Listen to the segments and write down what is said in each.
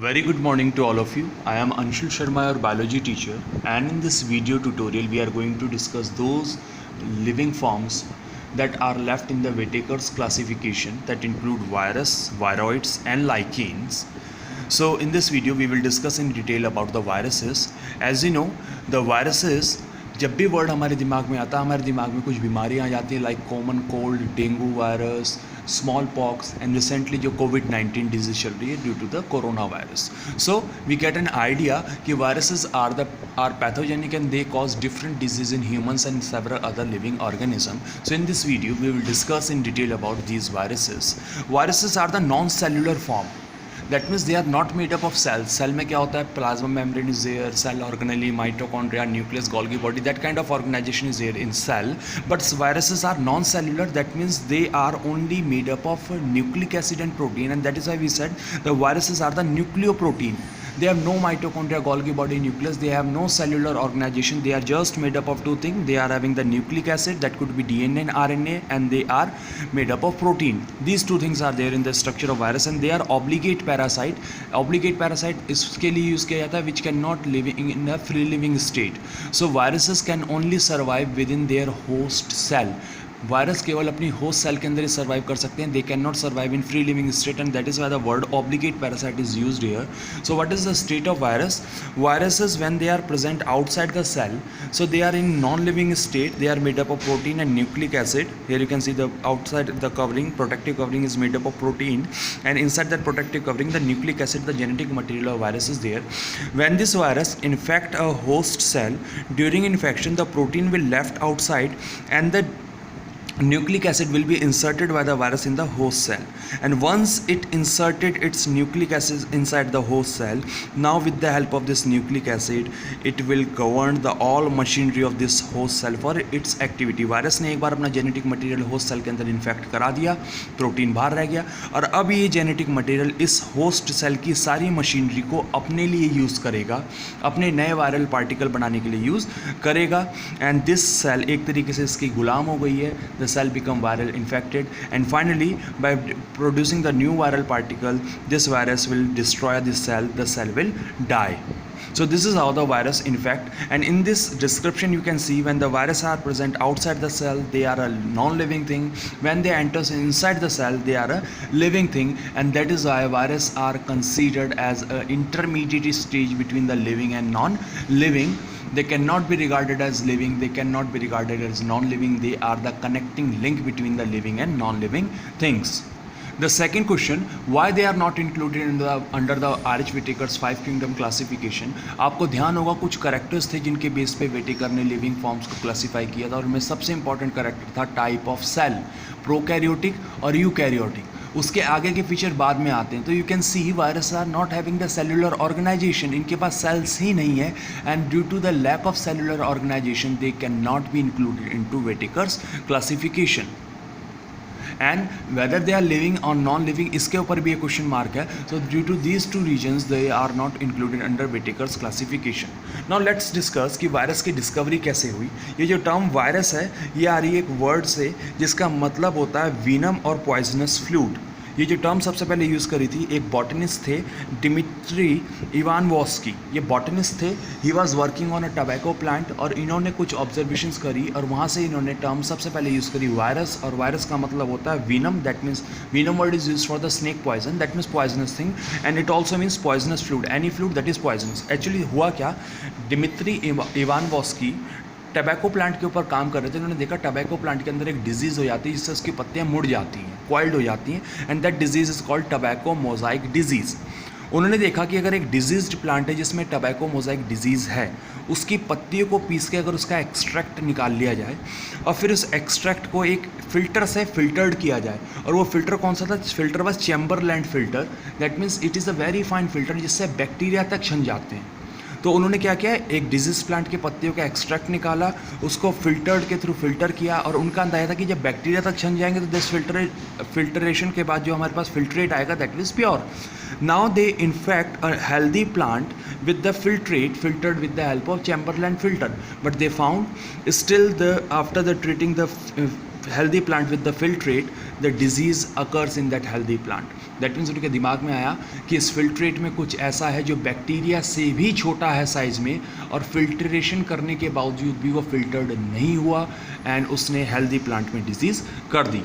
Very good morning to all of you. I am Anshul Sharma, your biology teacher, and in this video tutorial we are going to discuss those living forms that are left in the Whitaker's classification that include virus, viroids and lichens. So in this video we will discuss in detail about the viruses. As you know, the viruses, जब भी word हमारे दिमाग में आता है हमारे दिमाग में कुछ बीमारियां आ जाती हैं, like common cold, dengue virus, small pox and recently जो कोविड-19 डिजीज चल रही है due to the corona virus. So we get an idea कि viruses are pathogenic and they cause different disease in humans and several other living organism. So in this video we will discuss in detail about these viruses. Viruses are the non cellular form. That means they are not made up of cells. Cell में क्या होता है? Plasma membrane is there, cell organelle, mitochondria, nucleus, Golgi body. That kind of organization is there in cell. But viruses are non-cellular. That means they are only made up of nucleic acid and protein, and that is why we said the viruses are the nucleoprotein. They have no mitochondria, Golgi body, nucleus. They have no cellular organization. They are just made up of two things. They are having the nucleic acid, that could be DNA and RNA, and they are made up of protein. These two things are there in the structure of virus, and they are obligate parasite. Obligate parasite इसके लिए use किया जाता है which cannot live in a free living state. So viruses can only survive within their host cell. Virus केवल अपनी host cell के अंदर ही survive कर सकते हैं. They can not survive in free living state, and that is why the word obligate parasite is used here. So what is the state of virus? Viruses when they are present outside the cell, so they are in non living state. They are made up of protein and nucleic acid. Here you can see the outside the covering, protective covering is made up of protein, and inside that protective covering the nucleic acid, the genetic material of virus is there. When this virus infect a host cell, during infection the protein will left outside and the nucleic acid will be inserted by the virus in the host cell, and once it inserted its nucleic acid inside the host cell, now with the help of this nucleic acid it will govern the all machinery of this host cell for its activity. Virus ने एक बार अपना genetic material host cell के अंदर infect करा दिया, protein बाहर रह गया, और अब ये जेनेटिक मटेरियल इस होस्ट सेल की सारी मशीनरी को अपने लिए यूज़ करेगा, अपने नए वायरल पार्टिकल बनाने के लिए यूज़ करेगा. एंड दिस सेल एक तरीके से इसकी गुलाम हो गई है. The cell become viral infected, and finally by producing the new viral particle, this virus will destroy this cell. The cell will die. So this is how the virus infect, and in this description you can see when the virus are present outside the cell they are a non-living thing. When they enter inside the cell they are a living thing, and that is why virus are considered as an intermediate stage between the living and non-living. They cannot be regarded as living, they cannot be regarded as non-living. They are the connecting link between the living and non-living things. The second question, why they are not included in the under the RH Whitaker's 5 kingdom classification. आपको ध्यान होगा कुछ characters थे जिनके base पे Whittaker ने living forms को classify किया था, और उनमें सबसे इंपॉर्टेंट करेक्टर था टाइप ऑफ सेल, प्रोकैरियोटिक और यूकैरियोटिक. उसके आगे के फीचर बाद में आते हैं. तो you can see virus are not having the cellular organisation. इनके पास सेल्स ही नहीं है, and due to the lack of cellular organisation they can not be included into Whittaker's classification. And whether they are living और non living, इसके ऊपर भी एक क्वेश्चन मार्क है. So due to these two reasons they are not included under Whittaker's classification. Now let's discuss कि virus की discovery कैसे हुई. ये जो टर्म वायरस है ये आ रही है एक वर्ड से जिसका मतलब होता है वीनम और पॉइजनस फ्लूइड. ये जो टर्म सबसे पहले यूज़ करी थी एक बॉटनिस्ट थे, डिमिट्री इवानवॉस्की. ये बॉटनिस्ट थे, he was working on a tobacco plant, और इन्होंने कुछ ऑब्जर्वेशंस करी और वहाँ से इन्होंने टर्म सबसे पहले यूज़ करी वायरस. और वायरस का मतलब होता है venom. That means venom word is use for the snake poison, that means poisonous thing, and it also means poisonous fluid, any fluid that is poisonous. Actually हुआ क्या, डिमिट्री इवानवॉस्की टबैको प्लांट के ऊपर काम कर रहे थे. उन्होंने देखा टबैको प्लांट के अंदर एक डिजीज़ हो जाती है जिससे उसकी पत्तियाँ मुड़ जाती हैं, कॉइल्ड हो जाती हैं, and that disease is called tobacco Mosaic disease. उन्होंने देखा कि अगर एक डिजीज्ड प्लांट है जिसमें टबैको मोजाइक डिजीज़ है, उसकी पत्तियों को पीस के अगर उसका एक्सट्रैक्ट निकाल लिया जाए और फिर उस एक्सट्रैक्ट को एक फ़िल्टर से फिल्टर्ड किया जाए, और वो फ़िल्टर कौन सा था? Filter was Chamberland filter. That means it is a very fine filter जिससे बैक्टीरिया तक छन जाते हैं. तो उन्होंने क्या किया, एक डिजीज प्लांट के पत्तियों का एक्सट्रैक्ट निकाला, उसको फिल्टर्ड के थ्रू फिल्टर किया, और उनका अंदाजा था कि जब बैक्टीरिया तक छन जाएंगे तो दिस फिल्टरेशन के बाद जो हमारे पास फिल्ट्रेट आएगा that is pure. Now they in fact a healthy plant with the filtrate filtered with the help of Chamberlain filter, but they found still after the treating the healthy plant with the filtrate, the disease occurs in that healthy plant. That means उनके दिमाग में आया कि इस filtrate में कुछ ऐसा है जो बैक्टीरिया से भी छोटा है साइज़ में, और फिल्ट्रेशन करने के बावजूद भी वो फिल्टर्ड नहीं हुआ एंड उसने हेल्दी प्लांट में डिजीज़ कर दी।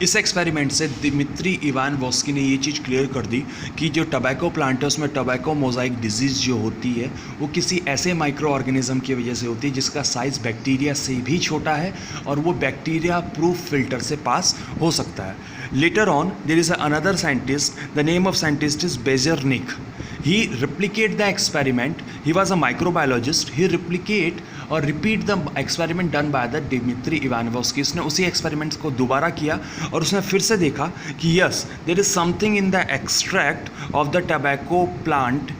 इस एक्सपेरिमेंट से दिमित्री इवानोव्स्की ने ये चीज़ क्लियर कर दी कि जो टबैको प्लांट है उसमें टबैको मोज़ाइक डिजीज़ जो होती है वो किसी ऐसे माइक्रो ऑर्गेनिज्म की वजह से होती है जिसका साइज़ बैक्टीरिया से भी छोटा है और वो बैक्टीरिया प्रूफ फिल्टर से पास हो सकता है। Later on, there is another scientist. The name of scientist is Bezernik. He replicate the experiment. He was a microbiologist. He replicate और repeat the experiment done by the Dmitry Ivanovsky. उसने उसी experiment को दोबारा किया और उसने फिर से देखा कि yes, there is something in the extract of the tobacco plant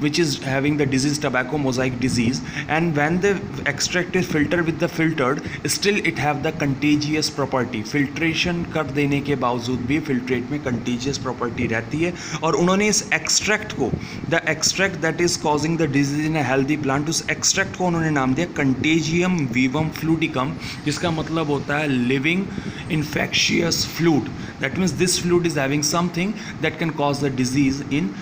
which is having the disease tobacco mosaic disease, and when the extract is filtered with the filtered, still it have the contagious property. filtration कर देने के बावजूद भी filtrate में contagious property रहती है और उन्होंने इस extract को, the extract that is causing the disease in a healthy plant, उस extract को उन्होंने नाम दिया Contagium vivum fluidicum, जिसका मतलब होता है living infectious fluid. That means this fluid is having something that can cause the disease in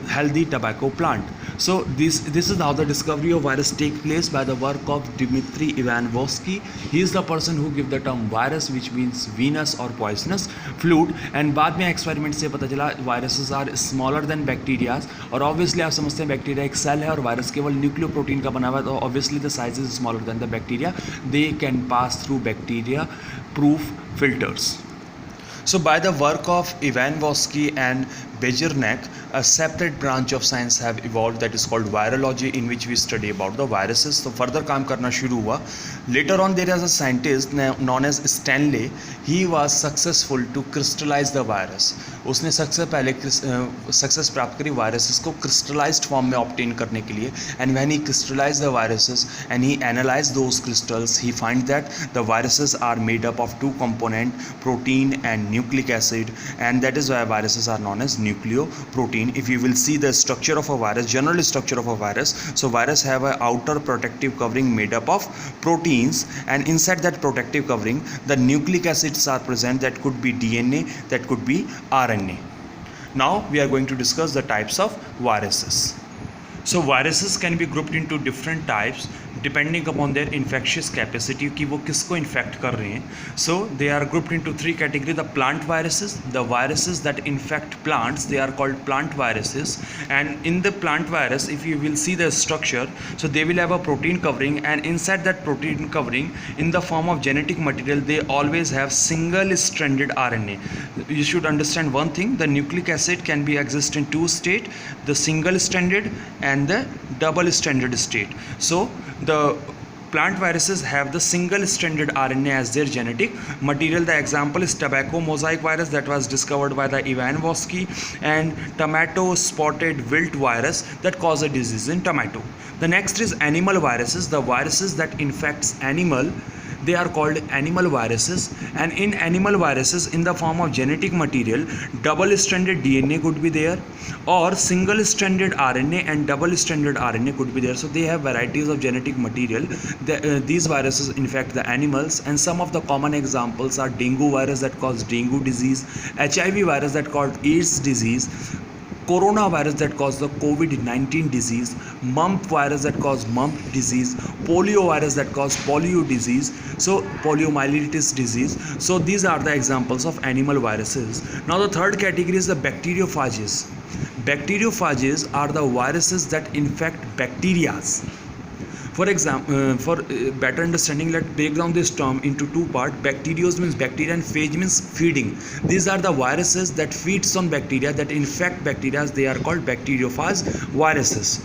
healthy tobacco plant. So this is how the discovery of virus take place by the work of Dmitry Ivanovsky. He is the person who give the term virus, which means venous or poisonous fluid. And बाद में experiment से पता चला viruses are smaller than bacteria. और obviously आप समझते हैं bacteria एक सेल है और वायरस केवल न्यूक्लियो प्रोटीन का बना हुआ है, तो obviously the size is smaller than the bacteria. They can pass through bacteria proof filters. So by the work of Ivanovsky and Bezernek, a separate branch of science have evolved that is called virology, in which we study about the viruses. तो further काम करना शुरू हुआ. Later on there is a scientist known as Stanley. He was successful to crystallize the virus. उसने सबसे पहले success प्राप्त करी वायरसेस को क्रिस्टलाइज्ड फॉर्म में ऑब्टेन करने के लिए. And when he crystallise the viruses and he analyse those crystals, he find that the viruses are made up of two component, protein and nucleic acid, and that is why viruses are known as nucleoprotein. If you will see the structure of a virus, general structure of a virus, so virus have a outer protective covering made up of proteins, and inside that protective covering the nucleic acids are present. That could be DNA, that could be RNA. Now we are going to discuss the types of viruses. So viruses can be grouped into different types depending upon their infectious capacity, कि वो किसको infect कर रहे हैं. So they are grouped into three categories: the plant viruses, the viruses that infect plants, they are called plant viruses. And in the plant virus, if you will see the structure, so they will have a protein covering, and inside that protein covering, in the form of genetic material, they always have single stranded RNA. You should understand one thing: the nucleic acid can be exist in two states, the single stranded and the double stranded state. So the plant viruses have the single stranded RNA as their genetic material. The example is tobacco mosaic virus that was discovered by the Ivanovsky, and tomato spotted wilt virus that causes a disease in tomato. The next is animal viruses, the viruses that infects animal. They are called animal viruses, and in animal viruses, in the form of genetic material, double stranded DNA could be there, or single stranded RNA and double stranded RNA could be there. So they have varieties of genetic material. These viruses infect the animals, and some of the common examples are dengue virus that cause dengue disease, HIV virus that cause AIDS disease, coronavirus that cause the COVID-19 disease, mump virus that cause mump disease, polio virus that cause polio disease, so poliomyelitis disease. So these are the examples of animal viruses. Now the third category is the bacteriophages. Bacteriophages are the viruses that infect bacteria. For example, for better understanding, let's break down this term into two parts. Bacterios means bacteria and phage means feeding. These are the viruses that feeds on bacteria, that infect bacteria. They are called bacteriophage viruses.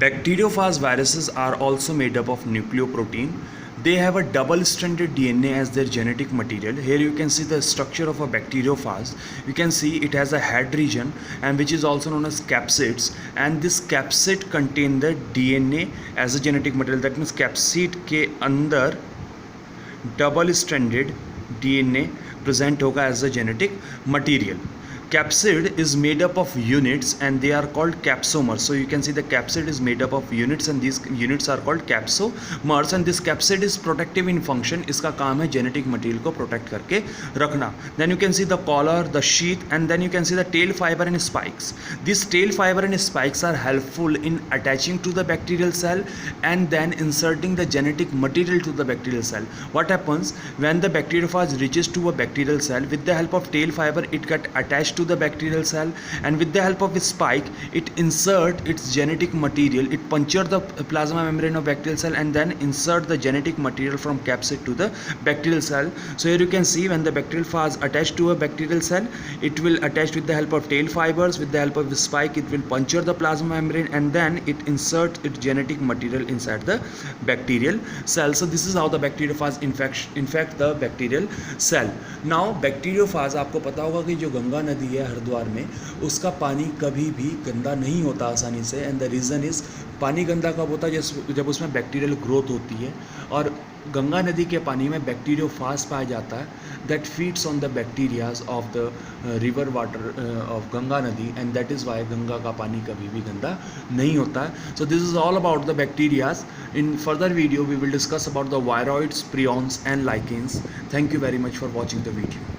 Bacteriophage viruses are also made up of nucleoprotein. They have a double-stranded DNA as their genetic material. Here you can see the structure of a bacteriophage. You can see it has a head region, and which is also known as capsids. And this capsid contain the DNA as a genetic material. That means capsid के अंदर double-stranded DNA present होगा as a genetic material. Capsid is made up of units and they are called capsomers. So you can see the capsid is made up of units and these units are called capsomers, and this capsid is protective in function. इसका काम है genetic material को protect करके रखना. Then you can see the collar, the sheath, and then you can see the tail fiber and spikes. These tail fiber and spikes are helpful in attaching to the bacterial cell and then inserting the genetic material to the bacterial cell. What happens when the bacteriophage reaches to a bacterial cell? With the help of tail fiber, it get attached to the bacterial cell, and with the help of a spike, it insert its genetic material. It puncture the plasma membrane of bacterial cell and then insert the genetic material from capsid to the bacterial cell. So here you can see when the bacterial phage attached to a bacterial cell, it will attach with the help of tail fibers. With the help of the spike, it will puncture the plasma membrane and then it insert its genetic material inside the bacterial cell. So this is how the bacteriophage infect the bacterial cell. Now bacteriophage, आपको पता होगा कि जो गंगा नदी है हरिद्वार में, उसका पानी कभी भी गंदा नहीं होता आसानी से. एंड द रीज़न इज़, पानी गंदा कब होता है? जब उसमें बैक्टीरियल ग्रोथ होती है. और गंगा नदी के पानी में बैक्टीरियोफाज पाया जाता है that feeds on the bacterias of the river water of Ganga नदी, and that is why Ganga का पानी कभी भी गंदा नहीं होता है. So this is all about the bacterias. In further video we will discuss about the viroids, prions and lichens. Thank you very much for watching the video.